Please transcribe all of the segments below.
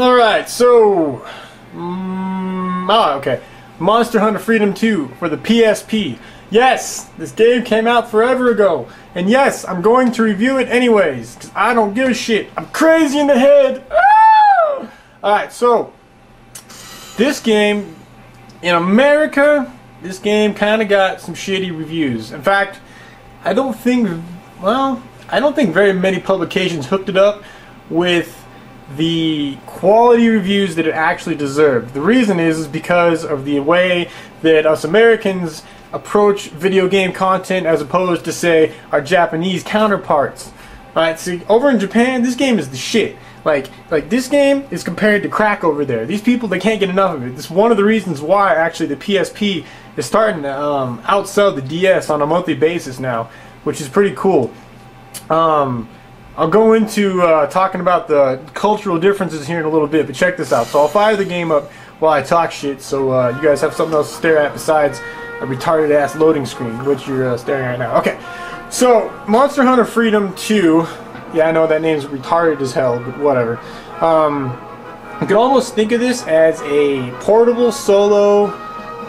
Alright, so... okay. Monster Hunter Freedom 2 for the PSP. Yes, this game came out forever ago. And yes, I'm going to review it anyways, because I don't give a shit. I'm crazy in the head. Ah! Alright, so... this game, in America, this game kind of got some shitty reviews. In fact, I don't think very many publications hooked it up with the quality reviews that it actually deserved. The reason is because of the way that us Americans approach video game content as opposed to, say, our Japanese counterparts. Alright, see, over in Japan, this game is the shit. Like this game is compared to crack over there. These people, they can't get enough of it. This is one of the reasons why actually the PSP is starting to outsell the DS on a monthly basis now, which is pretty cool. I'll go into talking about the cultural differences here in a little bit, but check this out. So I'll fire the game up while I talk shit, so you guys have something else to stare at besides a retarded ass loading screen, which you're staring at now. Okay, so Monster Hunter Freedom 2. Yeah, I know that name's retarded as hell, but whatever. You can almost think of this as a portable solo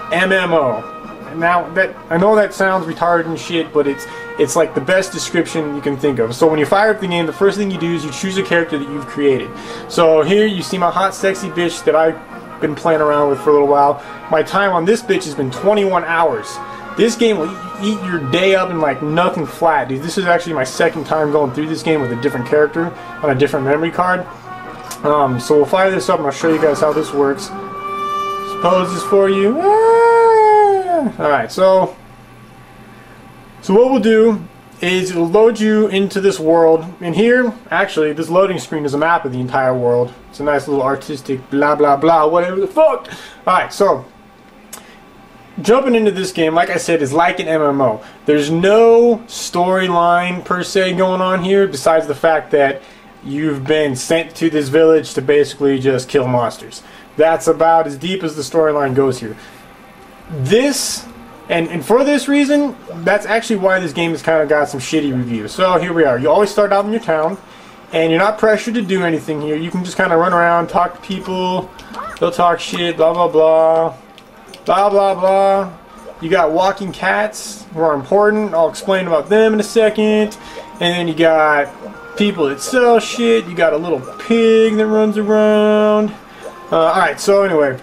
MMO. Now, I know that sounds retarded and shit, but it's like the best description you can think of. So when you fire up the game, the first thing you do is you choose a character that you've created. So here you see my hot, sexy bitch that I've been playing around with for a little while. My time on this bitch has been 21 hours. This game will eat your day up in like nothing flat, dude. This is actually my second time going through this game with a different character on a different memory card. So we'll fire this up and I'll show you guys how this works. Suppose this for you. Alright, so what we'll do is it'll load you into this world. And here, actually, this loading screen is a map of the entire world. It's a nice little artistic blah blah blah, whatever the fuck. Alright, so jumping into this game, like I said, is like an MMO. There's no storyline per se going on here besides the fact that you've been sent to this village to basically just kill monsters. That's about as deep as the storyline goes here. This, and for this reason, that's actually why this game has kind of got some shitty reviews. So here we are. You always start out in your town, and you're not pressured to do anything here. You can just kind of run around, talk to people, they'll talk shit, blah blah blah. Blah blah blah. You got walking cats who are important. I'll explain about them in a second. And then you got people that sell shit. You got a little pig that runs around. Alright, so anyway.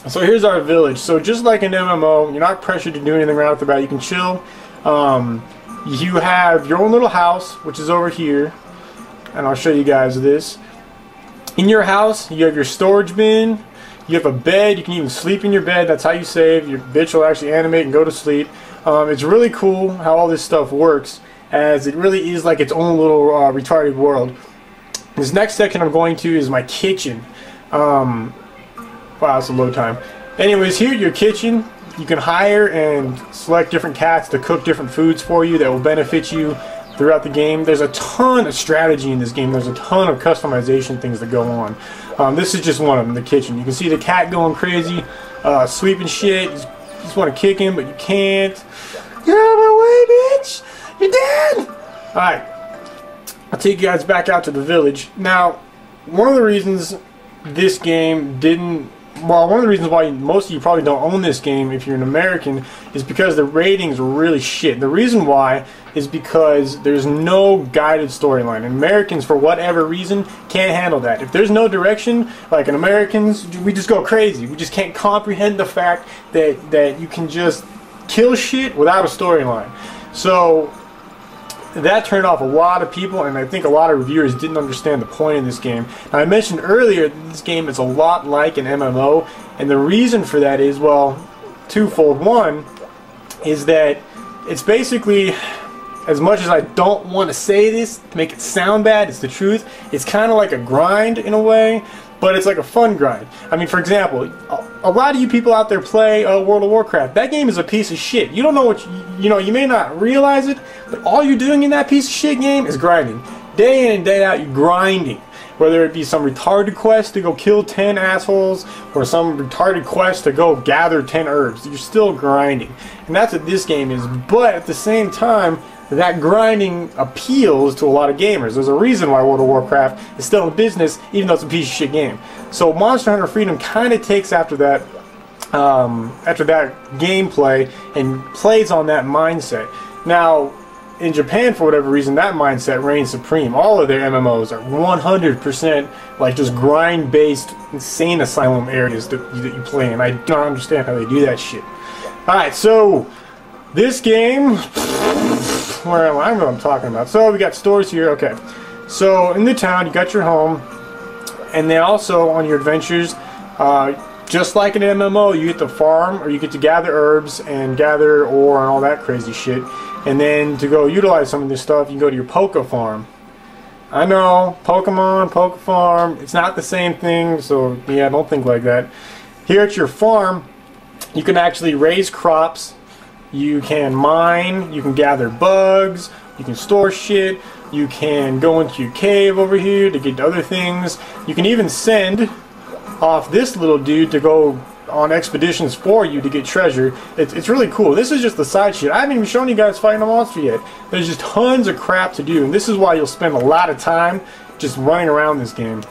So here's our village. So just like an MMO, you're not pressured to do anything right off the bat. You can chill. You have your own little house, which is over here. And I'll show you guys this. In your house, you have your storage bin. You have a bed. You can even sleep in your bed. That's how you save. Your bitch will actually animate and go to sleep. It's really cool how all this stuff works, as it really is like its own little retarded world. This next section I'm going to is my kitchen. Wow, it's a low time. Anyways, here your kitchen. You can hire and select different cats to cook different foods for you that will benefit you throughout the game. There's a ton of strategy in this game. There's a ton of customization things that go on. This is just one of them, the kitchen. You can see the cat going crazy, sweeping shit. You just want to kick him, but you can't. Get out of my way, bitch! You're dead! Alright. I'll take you guys back out to the village. Now, one of the reasons this game didn't... Well, one of the reasons why most of you probably don't own this game if you're an American is because the ratings are really shit. The reason why is because there's no guided storyline. And Americans, for whatever reason, can't handle that. If there's no direction, like in Americans, we just go crazy. We just can't comprehend the fact that you can just kill shit without a storyline. So that turned off a lot of people, and I think a lot of reviewers didn't understand the point of this game. Now, I mentioned earlier that this game is a lot like an MMO, and the reason for that is, well, twofold. One is that it's basically, as much as I don't want to say this to make it sound bad, it's the truth. It's kind of like a grind in a way, but it's like a fun grind. I mean, for example, a lot of you people out there play World of Warcraft. That game is a piece of shit. You don't know what you may not realize it, but all you're doing in that piece of shit game is grinding. Day in and day out, you're grinding. Whether it be some retarded quest to go kill 10 assholes, or some retarded quest to go gather 10 herbs, you're still grinding. And that's what this game is. But at the same time, that grinding appeals to a lot of gamers. There's a reason why World of Warcraft is still in business, even though it's a piece of shit game. So Monster Hunter Freedom kind of takes after that gameplay and plays on that mindset. Now, in Japan, for whatever reason, that mindset reigns supreme. All of their MMOs are 100% like just grind-based, insane asylum areas that you play in. I don't understand how they do that shit. Alright, so this game, where am I? I know what I'm talking about. So we got stores here. Okay, so in the town, you got your home, and then also on your adventures, just like an MMO, you get to farm, or you get to gather herbs and gather ore and all that crazy shit. And then to go utilize some of this stuff, you go to your Poke Farm. I know, Pokemon, Poke Farm, it's not the same thing, so yeah, don't think like that. Here at your farm, you can actually raise crops, you can mine, you can gather bugs, you can store shit, you can go into your cave over here to get other things. You can even send off this little dude to go on expeditions for you to get treasure. It's really cool. This is just the side shit. I haven't even shown you guys fighting a monster yet. There's just tons of crap to do, and this is why you'll spend a lot of time just running around this game.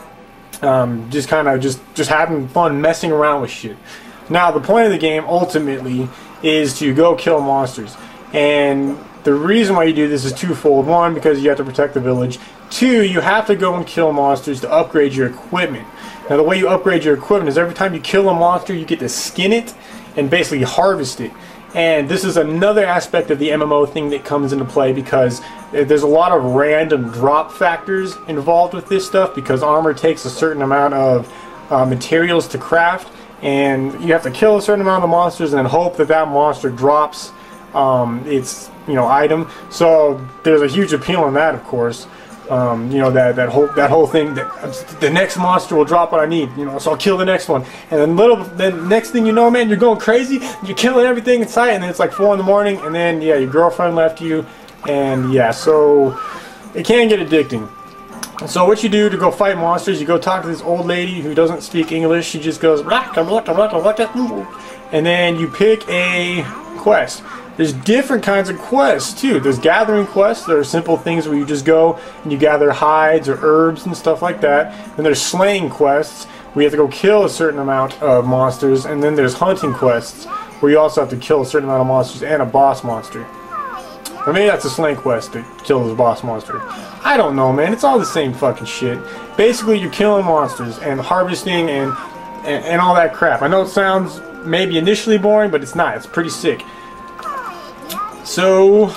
Just kind of just having fun messing around with shit. Now, the point of the game ultimately is to go kill monsters. And the reason why you do this is twofold. One, because you have to protect the village. Two, you have to go and kill monsters to upgrade your equipment. Now, the way you upgrade your equipment is every time you kill a monster, you get to skin it and basically harvest it. And this is another aspect of the MMO thing that comes into play, because there's a lot of random drop factors involved with this stuff, because armor takes a certain amount of materials to craft, and you have to kill a certain amount of monsters and then hope that that monster drops its item. So there's a huge appeal in that, of course. That whole thing, that the next monster will drop what I need, so I'll kill the next one, and then next thing you know, man, you're going crazy, you're killing everything in sight, and then it's like 4 in the morning, and then yeah, your girlfriend left you, and yeah, so it can get addicting. So what you do to go fight monsters, you go talk to this old lady who doesn't speak English. She just goes, and then you pick a quest. There's different kinds of quests too. There's gathering quests. There are simple things where you just go and you gather hides or herbs and stuff like that. Then there's slaying quests where you have to go kill a certain amount of monsters. And then there's hunting quests where you also have to kill a certain amount of monsters and a boss monster. Or maybe that's a slaying quest to kill this boss monster. I don't know, man. It's all the same fucking shit. Basically, you're killing monsters and harvesting and all that crap. I know it sounds maybe initially boring, but it's not. It's pretty sick. So